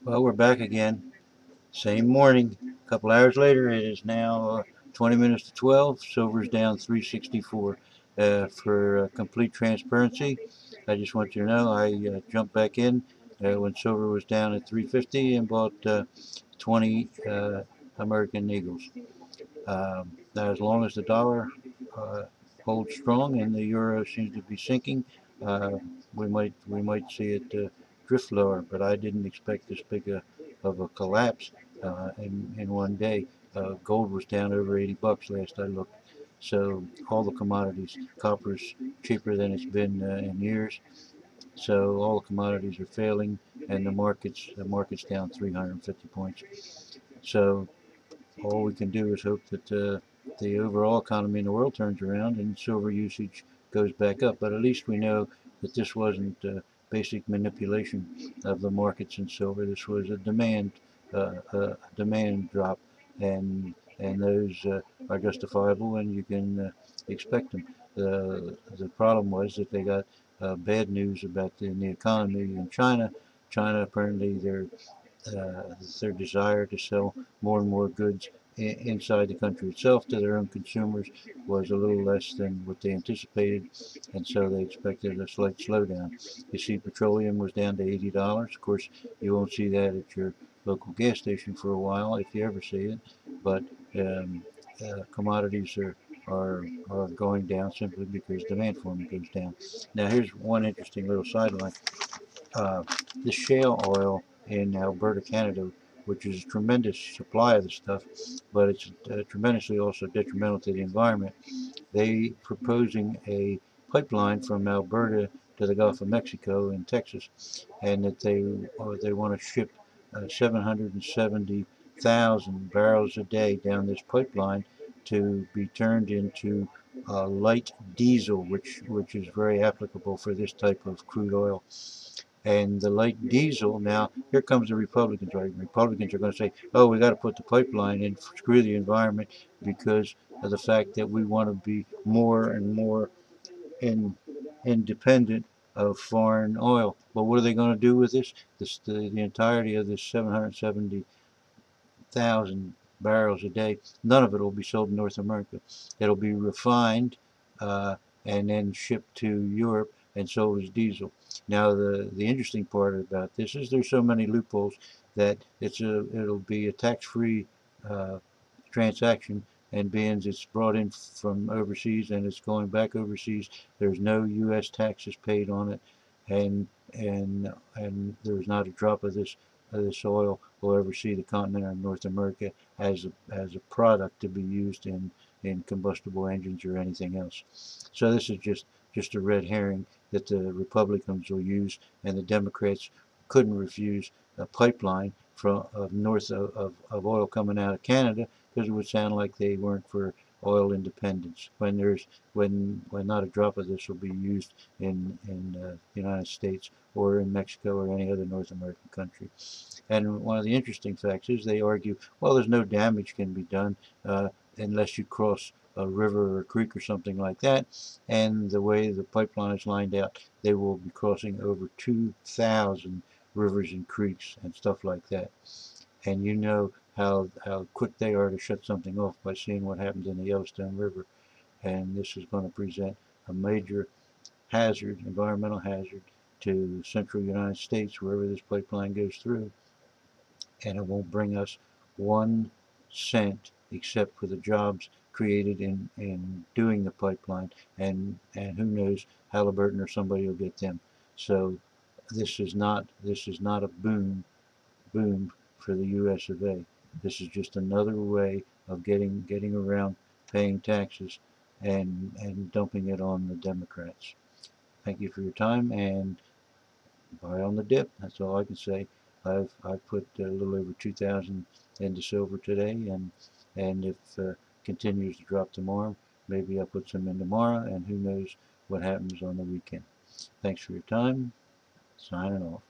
Well, we're back again. Same morning. A couple hours later, it is now 20 minutes to 12. Silver's down 364. For complete transparency, I just want you to know I jumped back in when silver was down at 350 and bought 20 American Eagles. Now, as long as the dollar uh, holds strong and the euro seems to be sinking, uh, we might see it drift lower. But I didn't expect this big of a collapse in one day. Gold was down over $80 last I looked. So all the commodities, copper's cheaper than it's been in years. So all the commodities are failing, and the market's down 350 points. So all we can do is hope that the overall economy in the world turns around and silver usage goes back up. But at least we know that this wasn't basic manipulation of the markets in silver. This was a demand drop, and those are justifiable, and you can expect them. The problem was that they got bad news about the economy in China. China apparently their desire to sell more and more goods inside the country itself to their own consumers was a little less than what they anticipated, and so they expected a slight slowdown. You see, petroleum was down to $80. Of course, you won't see that at your local gas station for a while, if you ever see it, but commodities are going down simply because demand for them goes down. Now, here's one interesting little sideline. uh, the shale oil in Alberta, Canada, which is a tremendous supply of the stuff, but it's tremendously also detrimental to the environment. They proposing a pipeline from Alberta to the Gulf of Mexico in Texas, and that they want to ship 770,000 barrels a day down this pipeline to be turned into light diesel, which is very applicable for this type of crude oil. And the light diesel, now here comes the Republicans, right? Republicans are going to say, oh, we got to put the pipeline in, screw the environment, because of the fact that we want to be more and more in, independent of foreign oil. But what are they going to do with the entirety of this 770,000 barrels a day? None of it will be sold in North America. It'll be refined uh, and then shipped to Europe and sold as diesel. Now, the interesting part about this is there's so many loopholes that it'll be a tax-free uh, transaction, and being it's brought in from overseas and it's going back overseas, there's no U.S. taxes paid on it, and there's not a drop of this oil will ever see the continent of North America as a product to be used in combustible engines or anything else. So this is just a red herring that the Republicans will use, and the Democrats couldn't refuse a pipeline from of north of oil coming out of Canada, because it would sound like they weren't for oil independence when not a drop of this will be used in the United States or in Mexico or any other North American country. And one of the interesting facts is they argue, well, there's no damage can be done unless you cross a river or a creek or something like that. And the way the pipeline is lined out, they will be crossing over 2,000 rivers and creeks and stuff like that. And you know how quick they are to shut something off by seeing what happened in the Yellowstone River. And this is going to present a major hazard, environmental hazard, to central United States wherever this pipeline goes through. And it won't bring us 1 cent except for the jobs created in doing the pipeline, and who knows, Halliburton or somebody will get them. So this is not a boom for the U.S. of A. This is just another way of getting around paying taxes and dumping it on the Democrats. Thank you for your time, and buy on the dip. That's all I can say. I've put a little over 2,000 into silver today, and if continues to drop tomorrow, maybe I'll put some in tomorrow, and who knows what happens on the weekend. Thanks for your time. Signing off.